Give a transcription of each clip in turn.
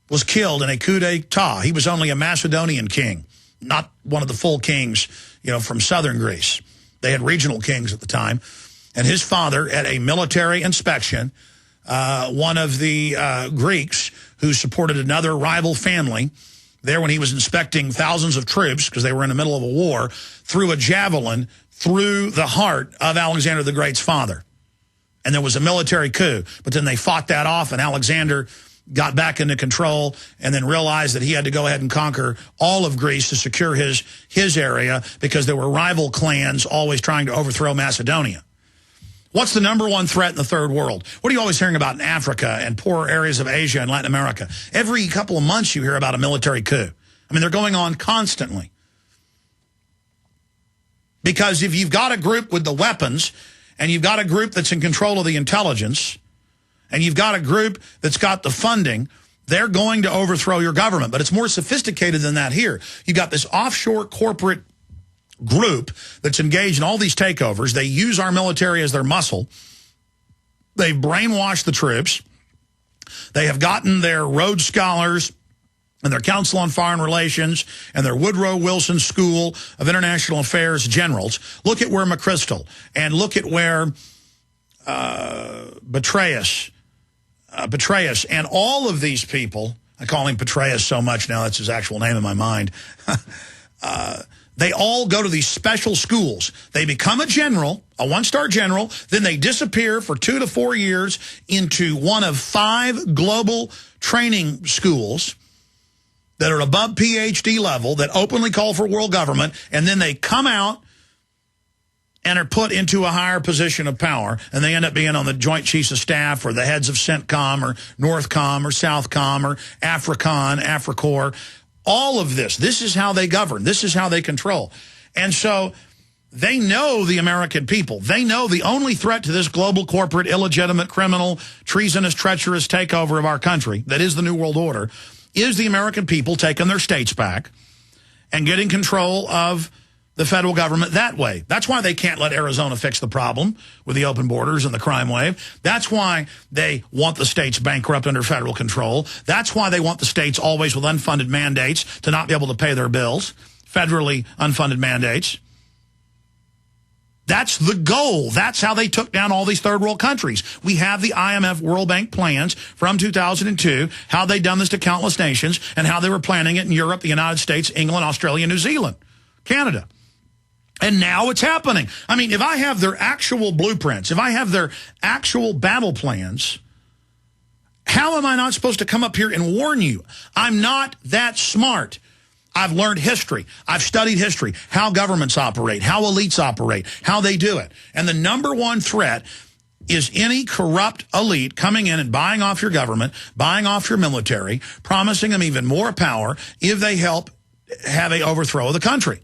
was killed in a coup d'etat. He was only a Macedonian king, not one of the full kings, from southern Greece. They had regional kings at the time. And his father, at a military inspection, one of the Greeks who supported another rival family, there when he was inspecting thousands of troops, because they were in the middle of a war, threw a javelin through the heart of Alexander the Great's father. And there was a military coup. But then they fought that off, and Alexander got back into control and then realized that he had to go ahead and conquer all of Greece to secure his area, because there were rival clans always trying to overthrow Macedonia. What's the number one threat in the third world? What are you always hearing about in Africa and poor areas of Asia and Latin America? Every couple of months you hear about a military coup. I mean, they're going on constantly. Because if you've got a group with the weapons, and you've got a group that's in control of the intelligence, and you've got a group that's got the funding, they're going to overthrow your government. But it's more sophisticated than that here. You've got this offshore corporate group that's engaged in all these takeovers. They use our military as their muscle. They've brainwashed the troops. They have gotten their Rhodes Scholars and their Council on Foreign Relations and their Woodrow Wilson School of International Affairs generals. Look at where McChrystal, and look at where Petraeus, and all of these people, I call him Petraeus so much now, that's his actual name in my mind, they all go to these special schools. They become a general, a one-star general, then they disappear for 2 to 4 years into one of 5 global training schools that are above PhD level, that openly call for world government, and then they come out and are put into a higher position of power, and they end up being on the Joint Chiefs of Staff or the heads of CENTCOM or NORTHCOM or SOUTHCOM or AFRICON, AFRICOR. All of this is how they govern. This is how they control. And so they know the American people. They know the only threat to this global, corporate, illegitimate, criminal, treasonous, treacherous takeover of our country, that is the New World Order, is the American people taking their states back and getting control of the federal government that way. That's why they can't let Arizona fix the problem with the open borders and the crime wave. That's why they want the states bankrupt under federal control. That's why they want the states always with unfunded mandates to not be able to pay their bills, federally unfunded mandates. That's the goal. That's how they took down all these third world countries. We have the IMF World Bank plans from 2002, how they done this to countless nations, and how they were planning it in Europe, the United States, England, Australia, New Zealand, Canada. And now it's happening. I mean, if I have their actual blueprints, if I have their actual battle plans, how am I not supposed to come up here and warn you? I'm not that smart. I've learned history. I've studied history, how governments operate, how elites operate, how they do it. And the number one threat is any corrupt elite coming in and buying off your government, buying off your military, promising them even more power if they help have an overthrow of the country.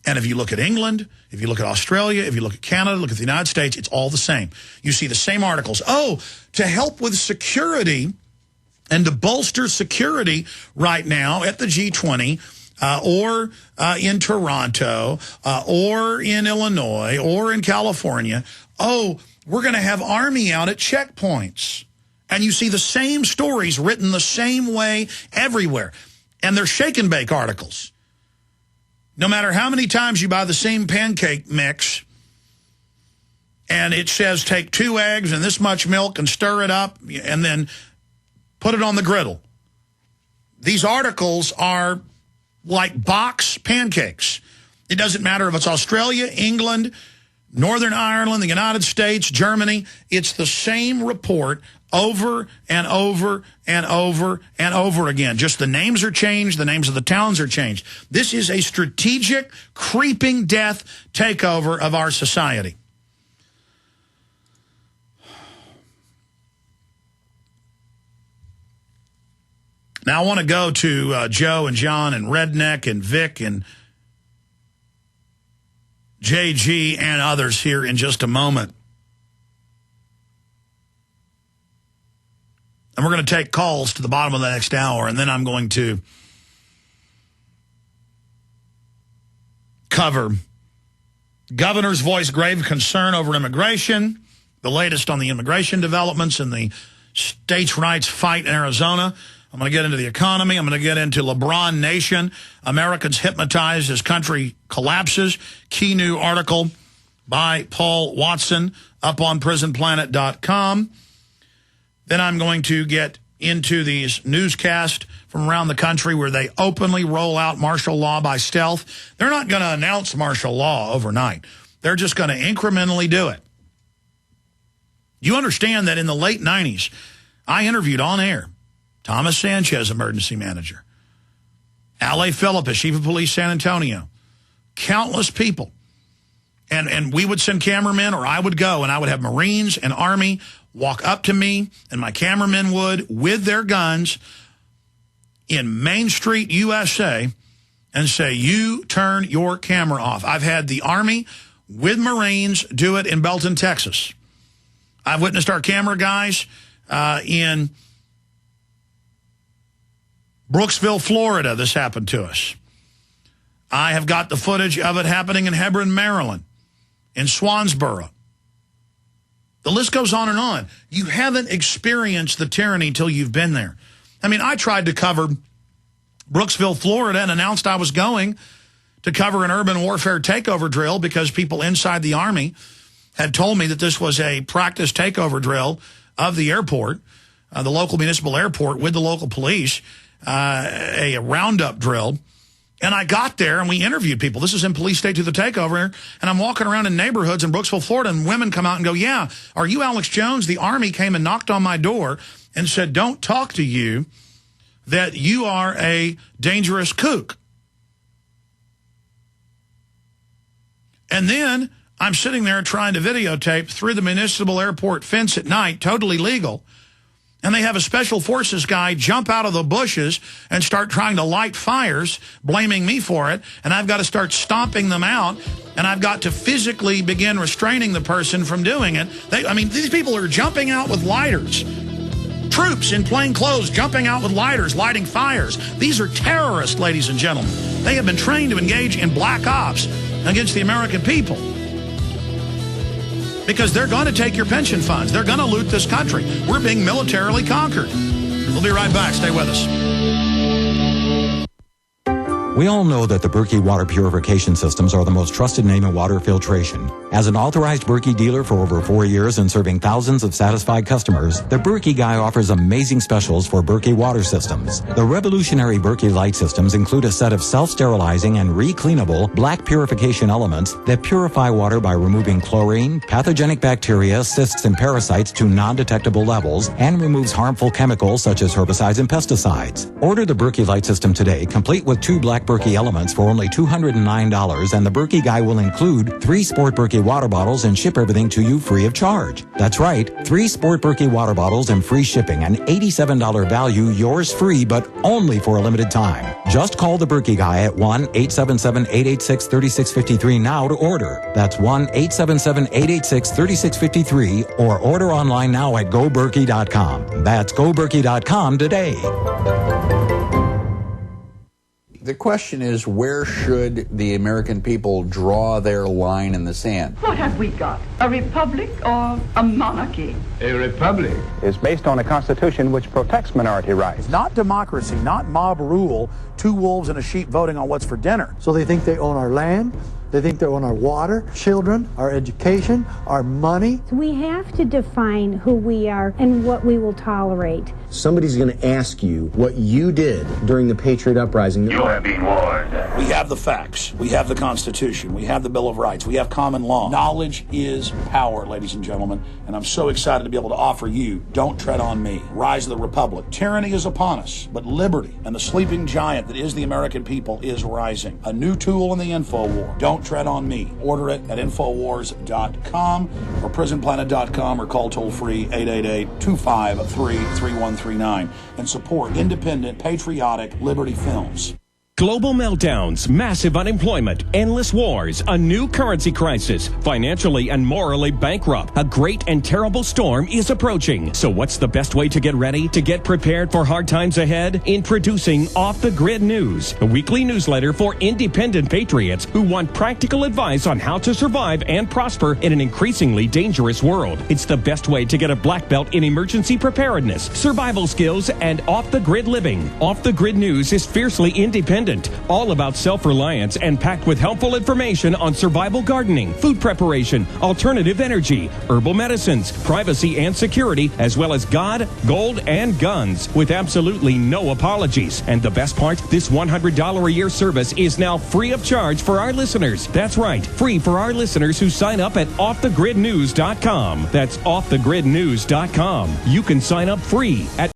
And if you look at England, if you look at Australia, if you look at Canada, look at the United States, it's all the same. You see the same articles. Oh, to help with security and to bolster security right now at the G20 or in Toronto or in Illinois or in California, oh, we're going to have Army out at checkpoints. And you see the same stories written the same way everywhere. And they're shake and bake articles. No matter how many times you buy the same pancake mix and it says take 2 eggs and this much milk and stir it up and then put it on the griddle. These articles are like box pancakes. It doesn't matter if it's Australia, England, Northern Ireland, the United States, Germany. It's the same report over and over and over and over again. Just the names are changed. The names of the towns are changed. This is a strategic, creeping death takeover of our society. Now, I want to go to Joe and John and Redneck and Vic and JG and others here in just a moment. And we're going to take calls to the bottom of the next hour, and then I'm going to cover governor's voice grave concern over immigration, the latest on the immigration developments and the states' rights fight in Arizona. I'm going to get into the economy. I'm going to get into LeBron Nation. Americans hypnotized as country collapses. Key new article by Paul Watson up on prisonplanet.com. Then I'm going to get into these newscasts from around the country where they openly roll out martial law by stealth. They're not going to announce martial law overnight. They're just going to incrementally do it. You understand that in the late 90s, I interviewed on air Thomas Sanchez, emergency manager, L.A. Phillipus, chief of police, San Antonio, countless people. And we would send cameramen, or I would go, and I would have Marines and Army walk up to me, and my cameramen would, with their guns, in Main Street, USA, and say, you turn your camera off. I've had the Army with Marines do it in Belton, Texas. I've witnessed our camera guys in Brooksville, Florida. This happened to us. I have got the footage of it happening in Hebron, Maryland, in Swansboro. The list goes on and on. You haven't experienced the tyranny till you've been there. I mean, I tried to cover Brooksville, Florida, and announced I was going to cover an urban warfare takeover drill because people inside the Army had told me that this was a practice takeover drill of the airport, the local municipal airport, with the local police, a roundup drill. And I got there, and we interviewed people. This is in Police State to the Takeover, and I'm walking around in neighborhoods in Brooksville, Florida, and women come out and go, yeah, are you Alex Jones? The Army came and knocked on my door and said, don't talk to you, that you are a dangerous kook. And then I'm sitting there trying to videotape through the municipal airport fence at night, totally legal, and they have a special forces guy jump out of the bushes and start trying to light fires, blaming me for it, and I've got to start stomping them out, and I've got to physically begin restraining the person from doing it. I mean, these people are jumping out with lighters. Troops in plain clothes jumping out with lighters, lighting fires. These are terrorists, ladies and gentlemen. They have been trained to engage in black ops against the American people. Because they're going to take your pension funds. They're going to loot this country. We're being militarily conquered. We'll be right back. Stay with us. We all know that the Berkey water purification systems are the most trusted name in water filtration. As an authorized Berkey dealer for over 4 years and serving thousands of satisfied customers, the Berkey Guy offers amazing specials for Berkey water systems. The revolutionary Berkey light systems include a set of self-sterilizing and re-cleanable black purification elements that purify water by removing chlorine, pathogenic bacteria, cysts, and parasites to non-detectable levels, and removes harmful chemicals such as herbicides and pesticides. Order the Berkey light system today, complete with 2 black Berkey elements for only $209, and the Berkey Guy will include 3 Sport Berkey water bottles and ship everything to you free of charge. That's right, 3 Sport Berkey water bottles and free shipping, an $87 value, yours free, but only for a limited time. Just call the Berkey Guy at 1-877-886-3653 now to order. That's 1-877-886-3653, or order online now at GoBerkey.com. That's GoBerkey.com today. The question is, where should the American people draw their line in the sand? What have we got? A republic or a monarchy? A republic is based on a constitution which protects minority rights. Not democracy, not mob rule, 2 wolves and a sheep voting on what's for dinner. So they think they own our land, they think they own our water, children, our education, our money. We have to define who we are and what we will tolerate. Somebody's going to ask you what you did during the Patriot Uprising. You have been warned. We have the facts. We have the Constitution. We have the Bill of Rights. We have common law. Knowledge is power, ladies and gentlemen, and I'm so excited to be able to offer you Don't Tread on Me, Rise of the Republic. Tyranny is upon us, but liberty and the sleeping giant that is the American people is rising. A new tool in the info war. Don't Tread on Me. Order it at Infowars.com or PrisonPlanet.com, or call toll-free 888-253-3139 and support independent, patriotic Liberty Films. Global meltdowns, massive unemployment, endless wars, a new currency crisis, financially and morally bankrupt. A great and terrible storm is approaching. So what's the best way to get ready, to get prepared for hard times ahead? Introducing Off the Grid News, a weekly newsletter for independent patriots who want practical advice on how to survive and prosper in an increasingly dangerous world. It's the best way to get a black belt in emergency preparedness, survival skills, and off-the-grid living. Off the Grid News is fiercely independent, all about self-reliance and packed with helpful information on survival gardening, food preparation, alternative energy, herbal medicines, privacy and security, as well as God, gold, and guns, with absolutely no apologies. And the best part, this $100 a year service is now free of charge for our listeners. That's right, free for our listeners who sign up at offthegridnews.com. That's offthegridnews.com. You can sign up free at